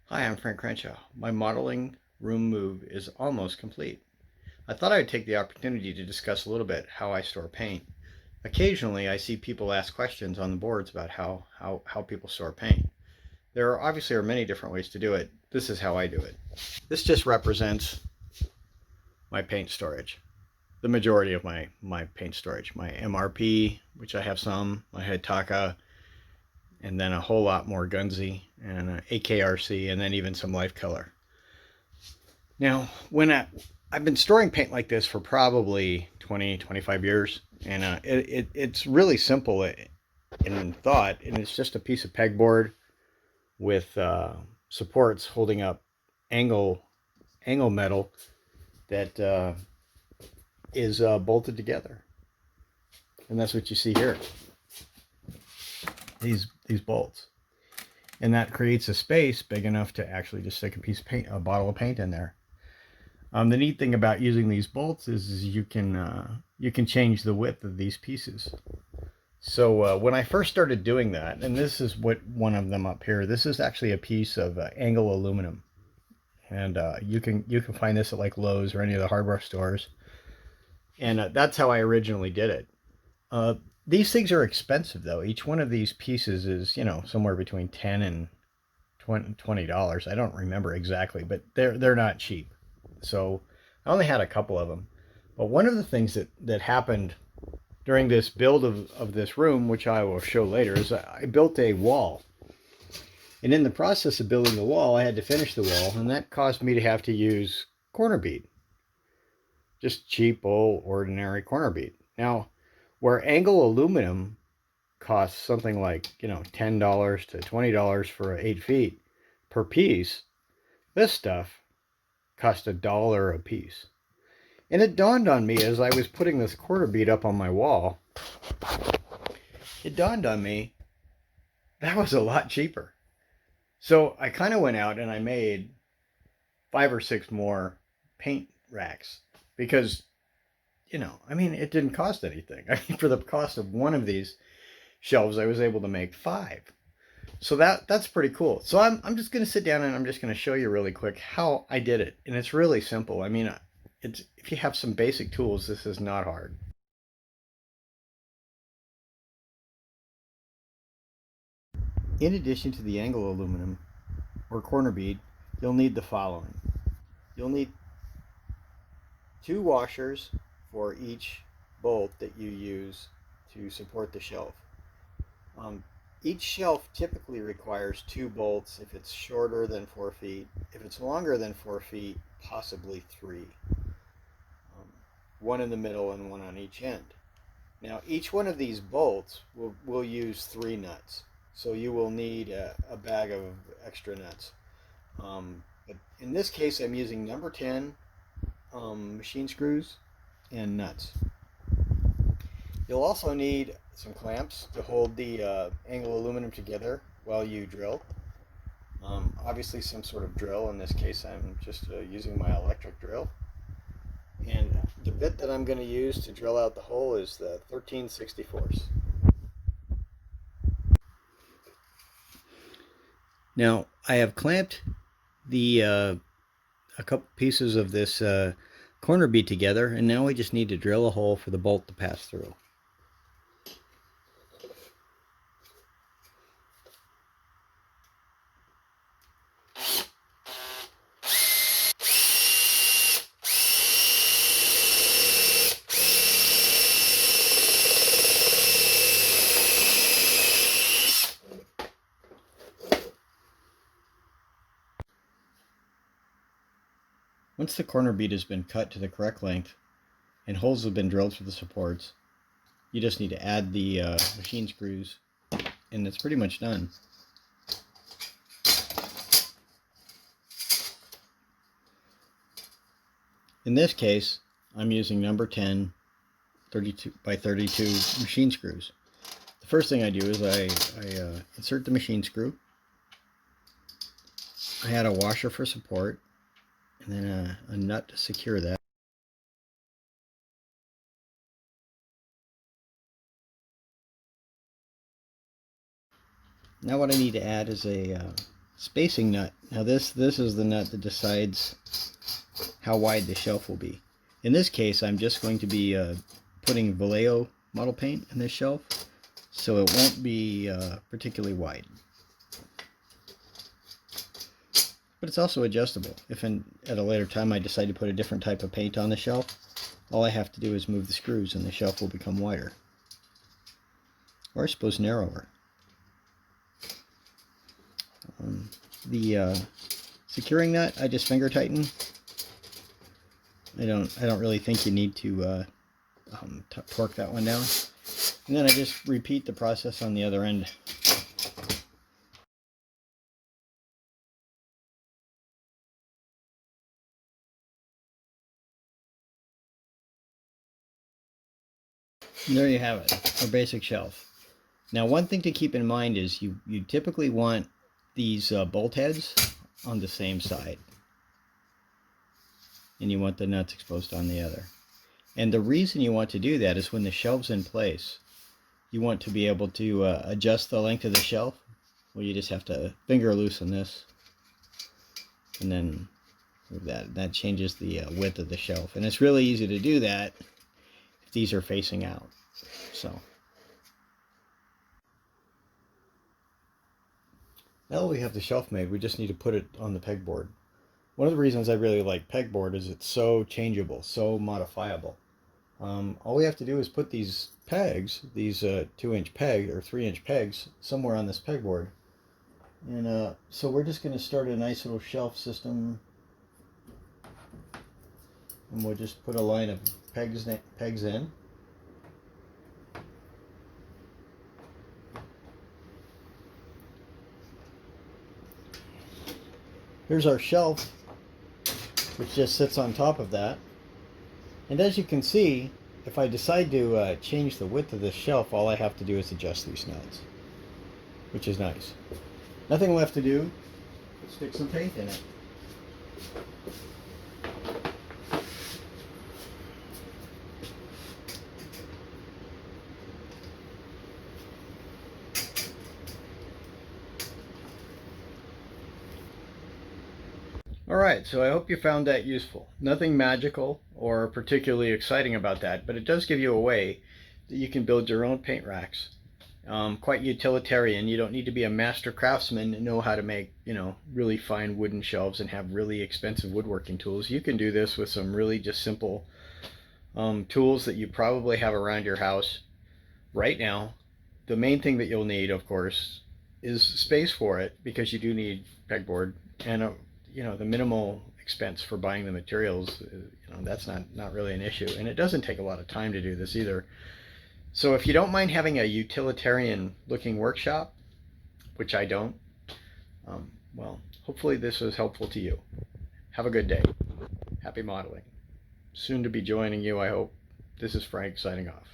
Hi, I'm Frank Crenshaw. My modeling room move is almost complete. I thought I would take the opportunity to discuss a little bit how I store paint. Occasionally, I see people ask questions on the boards about how people store paint. There are many different ways to do it. This is how I do it. This just represents my paint storage. The majority of my paint storage. My MRP, which I have some, my Hitaka, and then a whole lot more Gunzy, and AKRC, and then even some Life Color. Now, I've been storing paint like this for probably 20, 25 years, and it's really simple in thought, and it's just a piece of pegboard with supports holding up angle angle metal that is bolted together, and that's what you see here. These bolts, and that creates a space big enough to actually just stick a bottle of paint in there. The neat thing about using these bolts is you can change the width of these pieces. So when I first started doing that, and this is what one of them up here. This is actually a piece of angle aluminum, and you can find this at like Lowe's or any of the hardware stores. And that's how I originally did it. Uh, these things are expensive though. Each one of these pieces is somewhere between $10 and $20. I don't remember exactly, but they're not cheap. So I only had a couple of them. But one of the things that happened during this build of this room, which I will show later, is I built a wall. And in the process of building the wall, I had to finish the wall, and that caused me to have to use corner bead. Just cheap, old, ordinary corner bead. Now, where angle aluminum costs something like, $10 to $20 for 8 feet per piece, this stuff cost $1 a piece. And it dawned on me as I was putting this quarter bead up on my wall, it dawned on me that was a lot cheaper. So I kind of went out and I made 5 or 6 more paint racks because, it didn't cost anything. I mean, for the cost of one of these shelves, I was able to make 5. So that's pretty cool. So I'm just going to sit down and I'm just going to show you really quick how I did it. And it's really simple. I mean, it's if you have some basic tools, this is not hard. In addition to the angle aluminum or corner bead, you'll need the following. You'll need 2 washers for each bolt that you use to support the shelf. Um, each shelf typically requires 2 bolts if it's shorter than 4 feet. If it's longer than 4 feet, possibly 3. One in the middle and one on each end. Now, each one of these bolts will use 3 nuts. So you will need a bag of extra nuts. But in this case, I'm using number 10 machine screws and nuts. You'll also need some clamps to hold the angle aluminum together while you drill. Obviously some sort of drill. In this case, I'm just using my electric drill. And the bit that I'm going to use to drill out the hole is the 13/64. Now I have clamped the a couple pieces of this corner bead together, and now we just need to drill a hole for the bolt to pass through. Once the corner bead has been cut to the correct length and holes have been drilled for the supports, you just need to add the machine screws, and it's pretty much done. In this case, I'm using number 10 32 by 32 machine screws. The first thing I do is I insert the machine screw. I add a washer for support, and then a nut to secure that. Now what I need to add is a spacing nut. Now this is the nut that decides how wide the shelf will be. In this case, I'm just going to be putting Vallejo model paint in this shelf, so it won't be particularly wide. But it's also adjustable. If at a later time I decide to put a different type of paint on the shelf, all I have to do is move the screws and the shelf will become wider. Or I suppose narrower. The securing nut, I just finger tighten. I don't really think you need to torque that one down. And then I just repeat the process on the other end. And there you have it, our basic shelf. Now, one thing to keep in mind is you typically want these bolt heads on the same side, and you want the nuts exposed on the other. And the reason you want to do that is when the shelf's in place, you want to be able to adjust the length of the shelf. Well, you just have to finger loosen this, and then that changes the width of the shelf. And it's really easy to do that if these are facing out. So now that we have the shelf made, we just need to put it on the pegboard. One of the reasons I really like pegboard is it's so changeable, so modifiable. All we have to do is put these pegs, these 2-inch peg or 3-inch pegs, somewhere on this pegboard. And so we're just going to start a nice little shelf system. And we'll just put a line of pegs in. Here's our shelf, which just sits on top of that. And as you can see, if I decide to change the width of this shelf, all I have to do is adjust these nuts, which is nice. Nothing left to do, stick some paint in it. Alright, so I hope you found that useful. Nothing magical or particularly exciting about that, but it does give you a way that you can build your own paint racks. Quite utilitarian. You don't need to be a master craftsman to know how to make, really fine wooden shelves and have really expensive woodworking tools. You can do this with some really just simple tools that you probably have around your house right now. The main thing that you'll need, of course, is space for it, because you do need pegboard, and the minimal expense for buying the materials, that's not really an issue, and it doesn't take a lot of time to do this either. So if you don't mind having a utilitarian looking workshop, which I don't, well, hopefully this was helpful to you. Have a good day. Happy modeling. Soon to be joining you, I hope. This is Frank signing off.